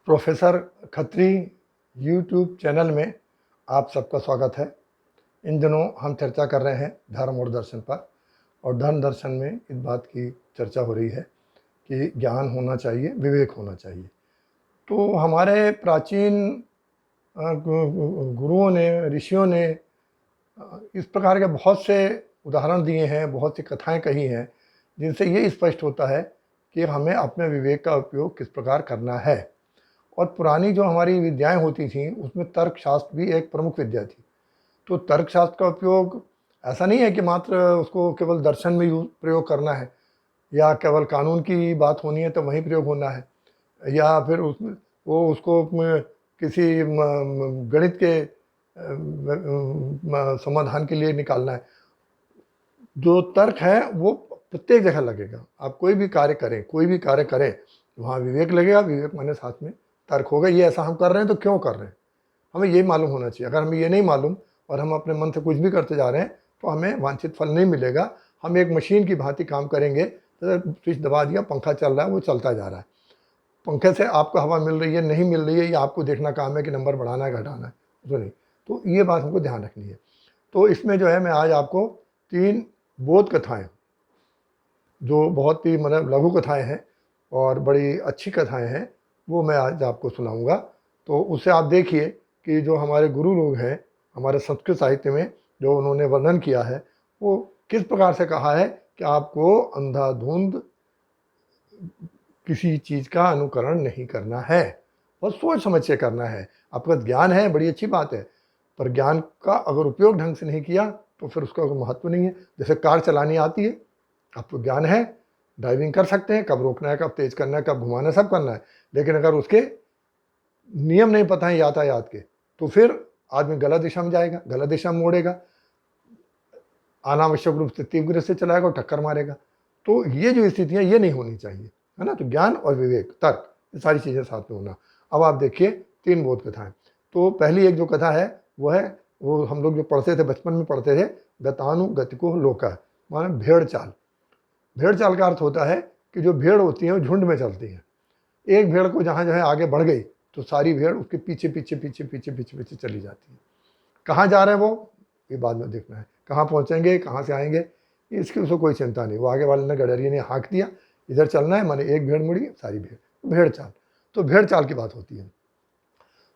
Professor Khatri YouTube channel में आप सबका स्वागत है। इन दिनों हम चर्चा कर रहे हैं धर्म और दर्शन पर, और धर्म दर्शन में इस बात की चर्चा हो रही है कि ज्ञान होना चाहिए, विवेक होना चाहिए। तो हमारे प्राचीन गुरुओं ने, ऋषियों ने इस प्रकार के बहुत से उदाहरण दिए हैं, बहुत सी कथाएं कही हैं, जिनसे ये स्पष्ट होता है कि हमें अपने विवेक का उपयोग किस प्रकार करना है। और पुरानी जो हमारी विद्याएं होती थीं, उसमें तर्कशास्त्र भी एक प्रमुख विद्या थी। तो तर्कशास्त्र का उपयोग ऐसा नहीं है कि मात्र उसको केवल दर्शन में प्रयोग करना है, या केवल कानून की बात होनी है तो वहीं प्रयोग होना है, या फिर उसमें वो उसको किसी गणित के समाधान के लिए निकालना है। जो तर्क है वो प्रत्येक जगह लगेगा। आप कोई भी कार्य करें, कोई भी कार्य करें, वहाँ विवेक लगेगा। विवेक माने साथ में तर्क होगा, ये ऐसा हम कर रहे हैं तो क्यों कर रहे हैं, हमें ये मालूम होना चाहिए। अगर हमें ये नहीं मालूम और हम अपने मन से कुछ भी करते जा रहे हैं तो हमें वांछित फल नहीं मिलेगा। हम एक मशीन की भांति काम करेंगे, तो स्विच दबा दिया, पंखा चल रहा है, वो चलता जा रहा है। पंखे से आपको हवा मिल रही है, नहीं मिल रही है, ये आपको देखना काम है कि नंबर बढ़ाना है, घटाना है, तो नहीं। तो ये बात हमको ध्यान रखनी है। तो इसमें जो है, मैं आज आपको 3 बोध कथाएं, जो बहुत ही मतलब लघु कथाएं हैं और बड़ी अच्छी कथाएं हैं, वो मैं आज आपको सुनाऊंगा। तो उससे आप देखिए कि जो हमारे गुरु लोग हैं, हमारे संस्कृत साहित्य में जो उन्होंने वर्णन किया है, वो किस प्रकार से कहा है कि आपको अंधाधुंध किसी चीज़ का अनुकरण नहीं करना है और सोच समझ के करना है। आपका ज्ञान है, बड़ी अच्छी बात है, पर ज्ञान का अगर उपयोग ढंग से नहीं किया तो फिर उसका कोई महत्व नहीं है। जैसे कार चलानी आती है, आपको ज्ञान है, ड्राइविंग कर सकते हैं, कब रोकना है, कब तेज करना है, कब घुमाना है, सब करना है। लेकिन अगर उसके नियम नहीं पता है यातायात के, तो फिर आदमी गलत दिशा में जाएगा, गलत दिशा में मोड़ेगा, अनावश्यक रूप से तीव्र से चलाएगा और टक्कर मारेगा। तो ये जो स्थितियाँ, ये नहीं होनी चाहिए, है ना। तो ज्ञान और विवेक, तर्क, ये सारी चीज़ें साथ में होना। अब आप देखिए 3 बोध कथाएं। तो पहली एक जो कथा है वो हम लोग जो पढ़ते थे, बचपन में पढ़ते थे, गतानुगतिको लोका, माने भेड़ चाल। भेड़ चाल का अर्थ होता है कि जो भेड़ होती है वो झुंड में चलती है। एक भेड़ को जहाँ जो है आगे बढ़ गई तो सारी भेड़ उसके पीछे पीछे पीछे पीछे पीछे पीछे चली जाती है। कहाँ जा रहे हैं वो, ये बाद में देखना है। कहाँ पहुँचेंगे, कहाँ से आएंगे, इसकी उसको कोई चिंता नहीं। वो आगे वाले ने, गडरिये ने हाँक दिया, इधर चलना है, माने एक भेड़ मुड़ी, सारी भेड़, भेड़ चाल। तो भेड़ चाल की बात होती है।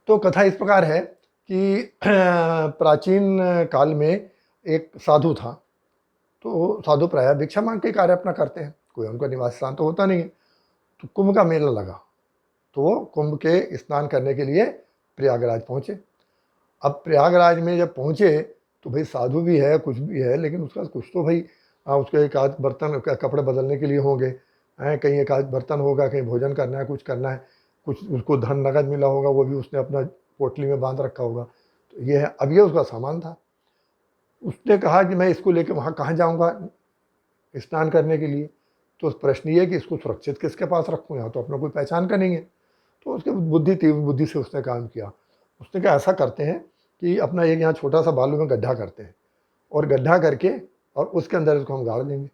तो कथा इस प्रकार है कि प्राचीन काल में एक साधु था। तो साधु प्रायः भिक्षा मांग के कार्य अपना करते हैं, कोई उनका निवास स्थान तो होता नहीं है। तो कुंभ का मेला लगा, तो वो कुंभ के स्नान करने के लिए प्रयागराज पहुँचे। अब प्रयागराज में जब पहुँचे तो भाई साधु भी है, कुछ भी है, लेकिन उसका कुछ तो भाई उसके एक आध बर्तन, कपड़े बदलने के लिए होंगे, हैं, कहीं एक आध बर्तन होगा, कहीं भोजन करना है, कुछ करना है, कुछ उसको धन नगद मिला होगा, वो भी उसने अपना पोटली में बांध रखा होगा। तो ये है, अब ये उसका सामान था। उसने कहा कि मैं इसको लेकर वहाँ कहाँ जाऊँगा स्नान करने के लिए। तो प्रश्न ये है कि इसको सुरक्षित किसके पास रखूँ, यहाँ तो अपना कोई पहचान का नहीं है। तो उसके तीव्र बुद्धि से उसने काम किया। उसने कहा ऐसा करते हैं कि अपना एक यहाँ छोटा सा बालू में गड्ढा करते हैं, और गड्ढा करके और उसके अंदर इसको हम गाड़ देंगे।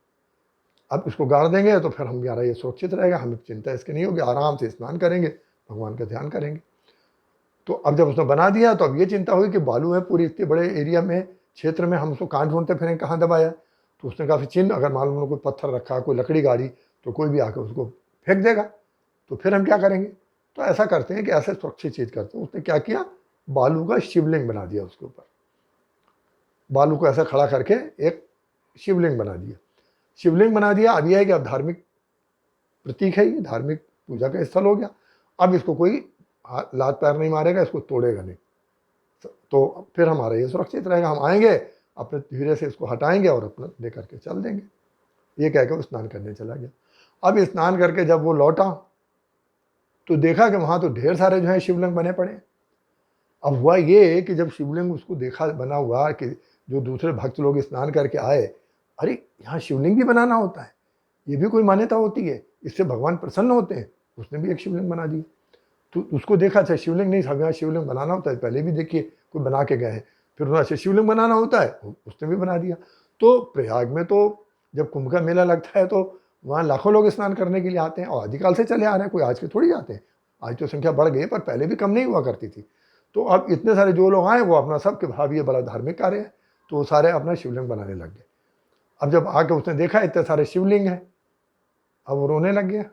अब इसको गाड़ देंगे तो फिर हमारा ये सुरक्षित रहेगा, हमें चिंता इसकी नहीं होगी, आराम से स्नान करेंगे, भगवान का ध्यान करेंगे। तो अब जब उसने बना दिया तो अब ये चिंता हुई कि बालू है पूरी, इतने बड़े एरिया में, क्षेत्र में, हम उसको कहाँ ढूंढते फिरें, कहाँ दबाया। तो उसने काफ़ी चिन्ह, अगर मालूम हो कोई पत्थर रखा, कोई लकड़ी गाड़ी, तो कोई भी आकर उसको फेंक देगा, तो फिर हम क्या करेंगे। तो ऐसा करते हैं कि ऐसे सुरक्षित चीज़ करते हैं। उसने क्या किया, बालू का शिवलिंग बना दिया, उसके ऊपर बालू को ऐसा खड़ा करके एक शिवलिंग बना दिया। शिवलिंग बना दिया, अब यह है कि अब धार्मिक प्रतीक है, ये धार्मिक पूजा का स्थल हो गया। अब इसको कोई लात पैर नहीं मारेगा, इसको तोड़ेगा नहीं, तो फिर हमारा ये सुरक्षित रहेगा। हम आएंगे, अपने धीरे से इसको हटाएंगे और अपना ले करके चल देंगे। ये कह के वो स्नान करने चला गया। अब स्नान करके जब वो लौटा तो देखा कि वहाँ तो ढेर सारे जो है शिवलिंग बने पड़े। अब हुआ ये कि जब शिवलिंग उसको देखा बना हुआ, कि जो दूसरे भक्त लोग स्नान करके आए, अरे यहाँ शिवलिंग भी बनाना होता है, ये भी कोई मान्यता होती है, इससे भगवान प्रसन्न होते हैं। उसने भी एक शिवलिंग बना दी। तो उसको देखा, अच्छा शिवलिंग नहीं, सब यहाँ शिवलिंग बनाना होता है, पहले भी देखिए कोई बना के गए हैं। फिर उन्होंने अच्छा शिवलिंग बनाना होता है, उसने भी बना दिया। तो प्रयाग में तो जब कुंभ का मेला लगता है तो वहाँ लाखों लोग स्नान करने के लिए आते हैं, और आदिकाल से चले आ रहे हैं, कोई आज के थोड़ी आते हैं, आज तो संख्या बढ़ गई पर पहले भी कम नहीं हुआ करती थी। तो अब इतने सारे जो लोग आए वो अपना सब कि भाभी ये बड़ा धार्मिक कार्य है, तो वो सारे अपना शिवलिंग बनाने लग गए। अब जब आके उसने देखा इतने सारे शिवलिंग हैं, अब वो रोने लग गया।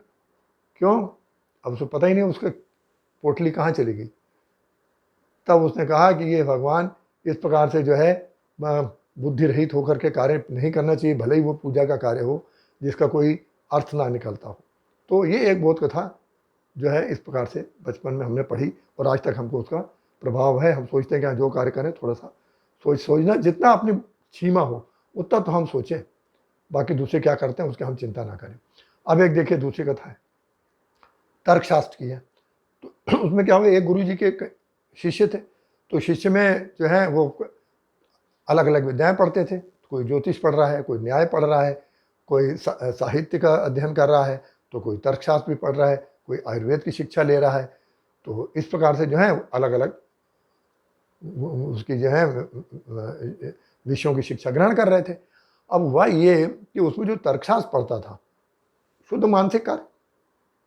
क्यों? अब उसको पता ही नहीं उसके पोटली कहाँ चली गई। तब उसने कहा कि ये भगवान इस प्रकार से जो है बुद्धि रहित होकर के कार्य नहीं करना चाहिए, भले ही वो पूजा का कार्य हो जिसका कोई अर्थ ना निकलता हो। तो ये एक बोध कथा जो है इस प्रकार से बचपन में हमने पढ़ी और आज तक हमको उसका प्रभाव है। हम सोचते हैं कि जो कार्य करें थोड़ा सा सोचना, जितना अपनी सीमा हो उतना तो हम सोचें, बाकी दूसरे क्या करते हैं उसके हम चिंता ना करें। अब एक देखिए दूसरी कथा है, तर्कशास्त्र की है। तो उसमें क्या हुआ, एक गुरु जी के शिष्य थे, तो शिष्य में जो है वो अलग अलग विद्याएं पढ़ते थे। कोई ज्योतिष पढ़ रहा है, कोई न्याय पढ़ रहा है, कोई साहित्य का अध्ययन कर रहा है, तो कोई तर्कशास्त्र भी पढ़ रहा है, कोई आयुर्वेद की शिक्षा ले रहा है। तो इस प्रकार से जो है अलग अलग उसकी जो है विषयों की शिक्षा ग्रहण कर रहे थे। अब हुआ ये कि उसमें जो तर्कशास्त्र पढ़ता था शुद्ध मानसिक कार्य,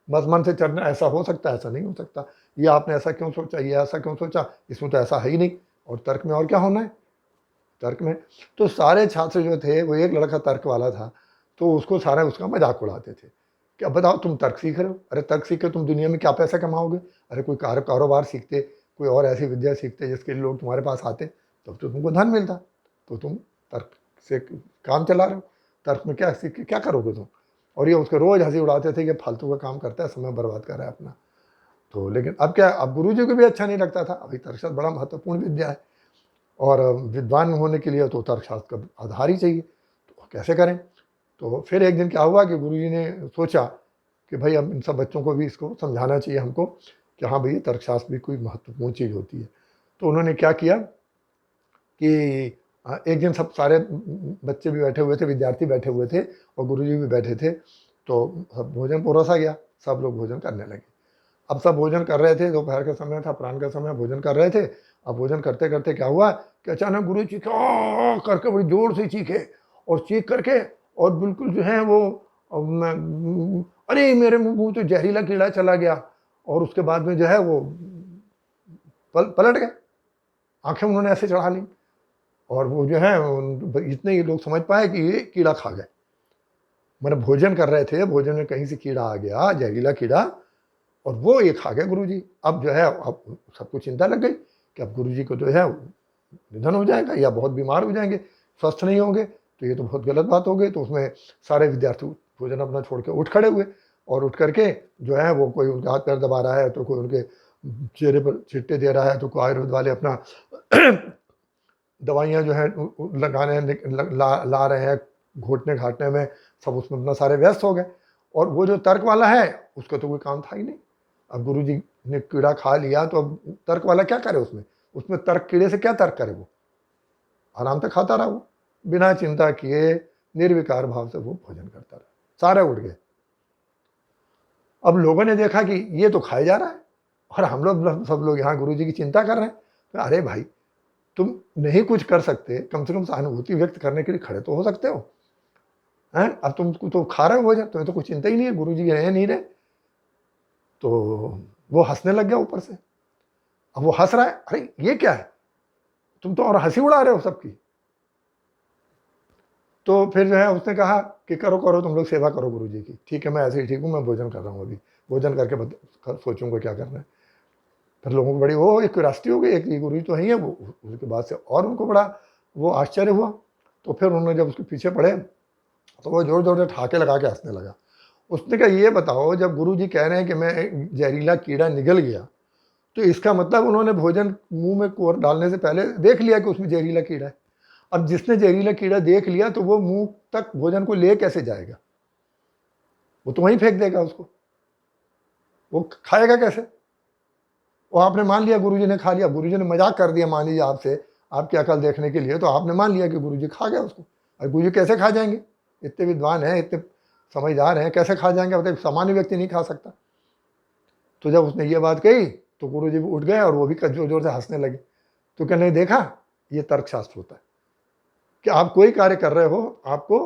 बस मन से चढ़ना, ऐसा हो सकता है, ऐसा नहीं हो सकता, ये आपने ऐसा क्यों सोचा, ये ऐसा क्यों सोचा, इसमें तो ऐसा है ही नहीं, और तर्क में और क्या होना है तर्क में। तो सारे छात्र जो थे, वो एक लड़का तर्क वाला था, तो उसको सारा उसका मजाक उड़ाते थे कि अब बताओ तुम तर्क सीख रहे हो, अरे तर्क सीख के तुम दुनिया में क्या पैसा कमाओगे, अरे कोई कारोबार सीखते, कोई और ऐसी विद्या सीखते जिसके लिए लोग तुम्हारे पास आते, तब तो तुमको धन मिलता, तो तुम तर्क से काम चला रहे हो, तर्क में क्या सीख के क्या करोगे तुम। और ये उसको रोज़ हंसी उड़ाते थे कि फालतू का काम करता है, समय बर्बाद कर रहा है अपना। तो लेकिन अब क्या, अब गुरु जी को भी अच्छा नहीं लगता था, अभी तर्कशास्त्र बड़ा महत्वपूर्ण विद्या है और विद्वान होने के लिए तो तर्कशास्त्र का आधार ही चाहिए, तो कैसे करें। तो फिर एक दिन क्या हुआ कि गुरु जी ने सोचा कि भाई अब इन सब बच्चों को भी इसको समझाना चाहिए हमको कि हाँ भाई तर्कशास्त्र भी कोई महत्वपूर्ण चीज़ होती है। तो उन्होंने क्या किया कि एक दिन सब सारे बच्चे भी बैठे हुए थे, विद्यार्थी बैठे हुए थे और गुरुजी भी बैठे थे, तो सब भोजन परोसा गया, सब लोग भोजन करने लगे। अब सब भोजन कर रहे थे, दोपहर का समय था, अपराह्न का समय, भोजन कर रहे थे। अब भोजन करते करते क्या हुआ कि अचानक गुरु चीखे करके बड़ी जोर से चीखे, और चीख करके और बिल्कुल जो है वो अरे मेरे मुंह तो जहरीला कीड़ा चला गया, और उसके बाद में जो है वो पलट गए, आंखें उन्होंने ऐसे चढ़ा ली, और वो जो है इतने ही लोग समझ पाए कि ये कीड़ा खा गए। मैंने भोजन कर रहे थे, भोजन में कहीं से कीड़ा आ गया, जहरीला कीड़ा, और वो ये खा गए गुरुजी। अब जो है अब सबको चिंता लग गई कि अब गुरुजी को जो है निधन हो जाएगा या बहुत बीमार हो जाएंगे, स्वस्थ नहीं होंगे, तो ये तो बहुत गलत बात हो गई। तो उसमें सारे विद्यार्थी भोजन अपना छोड़ के उठ खड़े हुए, और उठ करके जो है वो कोई उनके हाथ पैर दबा रहा है, तो कोई उनके चेहरे पर छिट्टे दे रहा है, तो कोई आयुर्वेद वाले अपना दवाइयाँ जो है लगाने ला रहे हैं, घोटने घाटने में, सब उसमें अपना सारे व्यस्त हो गए। और वो जो तर्क वाला है उसका तो कोई काम था ही नहीं। अब गुरुजी ने कीड़ा खा लिया तो अब तर्क वाला क्या करे उसमें, उसमें तर्क कीड़े से क्या तर्क करे, वो आराम से खाता रहा, वो बिना चिंता किए निर्विकार भाव से वो भोजन करता रहा, सारे उठ गए। अब लोगों ने देखा कि ये तो खाया जा रहा है और हम लोग सब लोग यहाँ गुरुजी की चिंता कर रहे हैं। तो अरे भाई तुम नहीं कुछ कर सकते, कम से कम सहानुभूति व्यक्त करने के लिए खड़े तो हो सकते हो हैं। अब तुम तो खा रहे हो भोजन, तुम्हें तो कुछ चिंता ही नहीं है, गुरुजी रहे नहीं रहे। तो वो हंसने लग गया ऊपर से। अब वो हंस रहा है, अरे ये क्या है, तुम तो और हंसी उड़ा रहे हो सबकी। तो फिर जो है उसने कहा कि करो करो तुम लोग सेवा करो गुरुजी की, ठीक है मैं ऐसे ही ठीक हूँ, मैं भोजन कर रहा हूँ, अभी भोजन करके सोचूंगा क्या करना है। फिर लोगों को बड़ी वो एक क्यूरियोसिटी हो गई, एक गुरु तो ही है वो, उसके बाद से और उनको बड़ा वो आश्चर्य हुआ। तो फिर उन्होंने जब उसके पीछे पड़े तो वो जोर जोर से ठहाके लगा के हंसने लगा। उसने कहा ये बताओ, जब गुरु जी कह रहे हैं कि मैं जहरीला कीड़ा निगल गया, तो इसका मतलब उन्होंने भोजन मुंह में कोर डालने से पहले देख लिया कि उसमें जहरीला कीड़ा है। अब जिसने जहरीला कीड़ा देख लिया तो वो मुंह तक भोजन को ले कैसे जाएगा, वो तो वहीं फेंक देगा उसको, वो खाएगा कैसे। वो आपने मान लिया गुरुजी ने खा लिया, गुरुजी ने मजाक कर दिया मान लीजिए आपसे, आपकी अकल देखने के लिए, तो आपने मान लिया कि गुरुजी खा गया उसको। और गुरुजी कैसे खा जाएंगे, इतने विद्वान हैं, इतने समझदार हैं, कैसे खा जाएंगे, मतलब सामान्य व्यक्ति नहीं खा सकता। तो जब उसने ये बात कही तो गुरुजी भी उठ गए और वो भी जोर जोर से हंसने लगे। तो कहने देखा ये तर्कशास्त्र होता है कि आप कोई कार्य कर रहे हो, आपको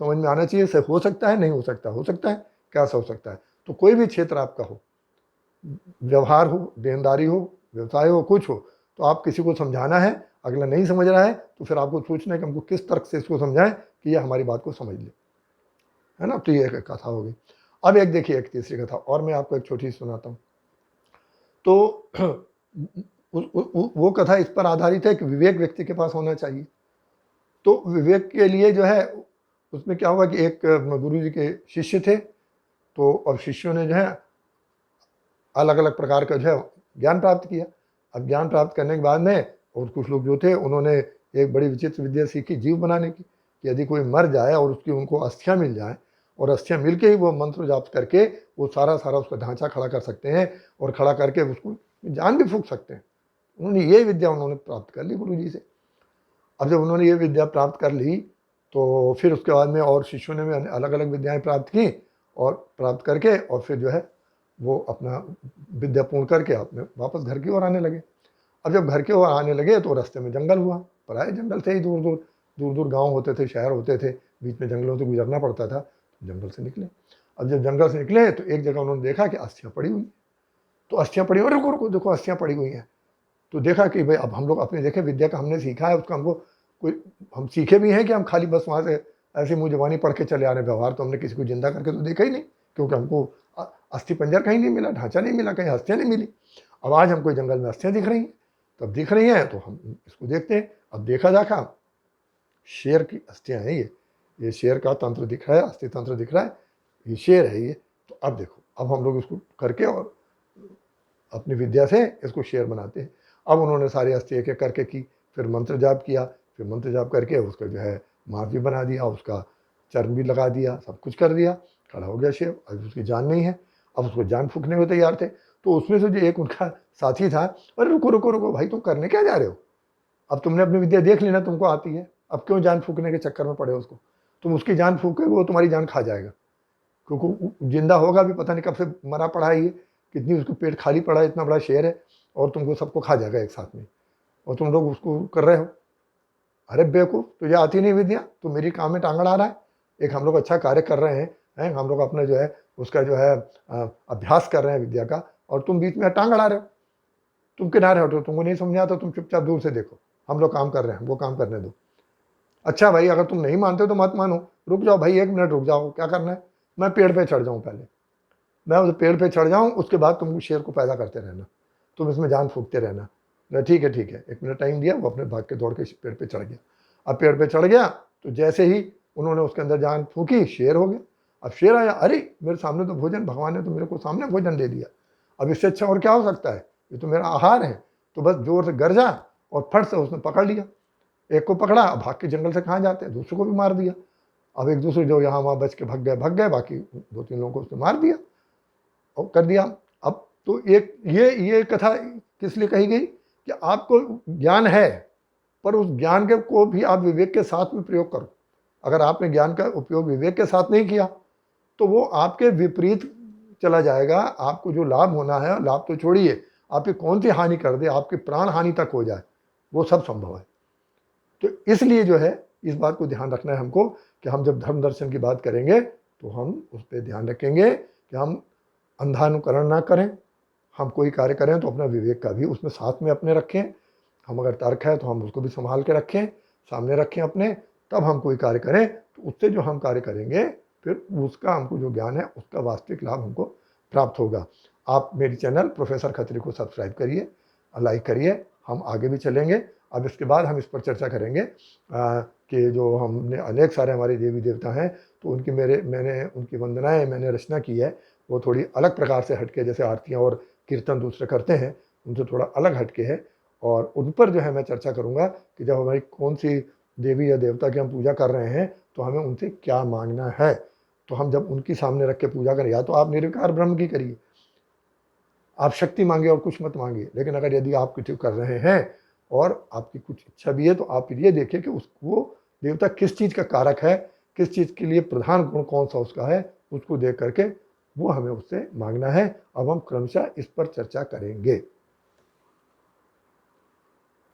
समझ में आना चाहिए, से हो सकता है, नहीं हो सकता, हो सकता है, कैसा हो सकता है। तो कोई भी क्षेत्र आपका हो, व्यवहार हो, देनदारी हो, व्यवसाय हो, कुछ हो, तो आप किसी को समझाना है, अगला नहीं समझ रहा है तो फिर आपको सोचना है कि हमको किस तर्क से इसको समझाएं कि ये हमारी बात को समझ ले, है ना। तो ये एक कथा हो गई। अब एक देखिए, एक तीसरी कथा और मैं आपको एक छोटी सी सुनाता हूँ। तो वो कथा इस पर आधारित है कि विवेक व्यक्ति के पास होना चाहिए। तो विवेक के लिए जो है, उसमें क्या हुआ कि एक गुरु जी के शिष्य थे, तो अब शिष्यों ने जो है अलग अलग प्रकार का जो है ज्ञान प्राप्त किया। अब ज्ञान प्राप्त करने के बाद में, और कुछ लोग जो थे उन्होंने एक बड़ी विचित्र विद्या सीखी जीव बनाने की, कि यदि कोई मर जाए और उसकी उनको अस्थियाँ मिल जाए, और अस्थियाँ मिल के ही वो मंत्र जाप करके वो सारा उसका ढांचा खड़ा कर सकते हैं, और खड़ा करके उसको जान भी फूंक सकते हैं। उन्होंने ये विद्या उन्होंने प्राप्त कर ली गुरु जी से। अब जब उन्होंने ये विद्या प्राप्त कर ली, तो फिर उसके बाद में और शिष्यों ने भी अलग अलग विद्याएं प्राप्त की, और प्राप्त करके और फिर जो है वो अपना विद्या पूर्ण करके अपने वापस घर की ओर आने लगे। अब जब घर की ओर आने लगे तो रास्ते में जंगल हुआ, प्राय जंगल से ही दूर दूर गांव होते थे, शहर होते थे, बीच में जंगलों से गुजरना पड़ता था। जंगल से निकले। अब जब जंगल से निकले तो एक जगह उन्होंने देखा कि अस्थियाँ पड़ी हुई। तो अस्थियाँ पड़ी हुई, रुको रुको, देखो अस्थियाँ पड़ी हुई हैं। तो देखा कि भाई अब हम लोग अपने देखे विद्या का हमने सीखा है, उसका हमको कोई, हम सीखे भी हैं कि हम खाली बस वहाँ से ऐसी मुँह जबानी पढ़ के चले आ रहे, व्यवहार तो हमने किसी को जिंदा करके तो देखा ही नहीं, क्योंकि हमको अस्थि पंजर कहीं नहीं मिला, ढांचा नहीं मिला, कहीं अस्थियाँ नहीं मिली। अब आज हमको जंगल में अस्थियाँ दिख रही हैं, तब दिख रही हैं तो हम इसको देखते हैं। अब देखा जाखा शेर की अस्थियाँ हैं, ये शेर का तंत्र दिख रहा है, अस्थि तंत्र दिख रहा है, ये शेर है ये। तो अब देखो, अब हम लोग इसको करके और अपनी विद्या से इसको शेर बनाते हैं। अब उन्होंने सारी अस्थि एक एक करके की, फिर मंत्र जाप किया, फिर मंत्र जाप करके उसका जो है मांस भी बना दिया, उसका चर्म भी लगा दिया, सब कुछ कर दिया, खड़ा हो गया शेर। अब उसकी जान नहीं है, अब उसको जान फूकने को तैयार थे। तो उसमें से जो एक उनका साथी था, अरे रुको रुको रुको भाई, तुम करने क्या जा रहे हो? अब तुमने अपनी विद्या देख ली ना, तुमको आती है, अब क्यों जान फूकने के चक्कर में पड़े हो उसको? तुम उसकी जान फूकोगे वो तुम्हारी जान खा जाएगा, क्योंकि जिंदा होगा भी पता नहीं कब से मरा पड़ा है, ये कितनी उसको पेट खाली पड़ा है, इतना बड़ा शेर है, और तुमको सबको खा जाएगा एक साथ में, और तुम लोग उसको कर रहे हो। अरे बेवकूफ़, तुझे आती नहीं विद्या, तू मेरी काम में टांग अड़ा रहा है। एक हम लोग अच्छा कार्य कर रहे हैं, हम लोग अपना जो है उसका जो है अभ्यास कर रहे हैं विद्या का, और तुम बीच में टांग अड़ा रहे हो। तुम किनारे हटो, तुमको नहीं समझा तो तुम चुपचाप दूर से देखो, हम लोग काम कर रहे हैं, वो काम करने दो। अच्छा भाई, अगर तुम नहीं मानते तो मत मानो, रुक जाओ भाई, 1 मिनट रुक जाओ, क्या करना है? मैं पेड़ पे चढ़ जाऊँ पहले, मैं उस पेड़ पे चढ़ जाऊँ, उसके बाद तुम शेर को पैदा करते रहना, तुम इसमें जान फूकते रहना। ठीक है ठीक है, 1 मिनट टाइम दिया, वो अपने भाग के दौड़ के पेड़ पे चढ़ गया। अब पेड़ पे चढ़ गया तो जैसे ही उन्होंने उसके अंदर जान फूकी, शेर हो गया। अब शेर आया, अरे मेरे सामने तो भोजन, भगवान ने तो मेरे को सामने भोजन दे दिया, अब इससे अच्छा और क्या हो सकता है, ये तो मेरा आहार है। तो बस जोर से गरजा और फट से उसने पकड़ लिया, एक को पकड़ा, अब भाग के जंगल से कहाँ जाते हैं, दूसरे को भी मार दिया। अब एक दूसरे जो यहाँ वहाँ बच के भाग गए, बाकी 2-3 लोगों को उसने मार दिया और कर दिया। अब तो एक ये कथा किस लिए कही गई कि आपको ज्ञान है, पर उस ज्ञान के को भी आप विवेक के साथ में प्रयोग करो। अगर आपने ज्ञान का उपयोग विवेक के साथ नहीं किया तो वो आपके विपरीत चला जाएगा। आपको जो लाभ होना है, लाभ तो छोड़िए, आपकी कौन सी हानि कर दे, आपकी प्राण हानि तक हो जाए, वो सब संभव है। तो इसलिए जो है इस बात को ध्यान रखना है हमको कि हम जब धर्म दर्शन की बात करेंगे तो हम उस पर ध्यान रखेंगे कि हम अंधानुकरण ना करें। हम कोई कार्य करें तो अपना विवेक का भी उसमें साथ में अपने रखें। हम अगर तर्क है तो हम उसको भी संभाल के रखें, सामने रखें अपने, तब हम कोई कार्य करें तो उससे जो हम कार्य करेंगे फिर उसका हमको जो ज्ञान है उसका वास्तविक लाभ हमको प्राप्त होगा। आप मेरी चैनल प्रोफेसर खत्री को सब्सक्राइब करिए, लाइक करिए, हम आगे भी चलेंगे। अब इसके बाद हम इस पर चर्चा करेंगे कि जो हमने अनेक सारे हमारे देवी देवता हैं, तो उनकी मैंने उनकी वंदनाएं मैंने रचना की है, वो थोड़ी अलग प्रकार से हटके, जैसे आरतियाँ और कीर्तन दूसरे करते हैं उनसे थोड़ा अलग हटके है, और उन पर जो है मैं चर्चा करूँगा कि जब हमारी कौन सी देवी या देवता की हम पूजा कर रहे हैं तो हमें उनसे क्या मांगना है। तो हम जब उनकी सामने रख के पूजा करें, या तो आप निर्विकार ब्रह्म की करिए, आप शक्ति मांगे और कुछ मत मांगिए, लेकिन अगर यदि आप कुछ कर रहे हैं और आपकी कुछ इच्छा भी है तो आप फिर ये देखें कि वो देवता किस चीज़ का कारक है, किस चीज़ के लिए प्रधान गुण कौन सा उसका है, उसको देख करके वो हमें उससे मांगना है। अब हम क्रमशः इस पर चर्चा करेंगे।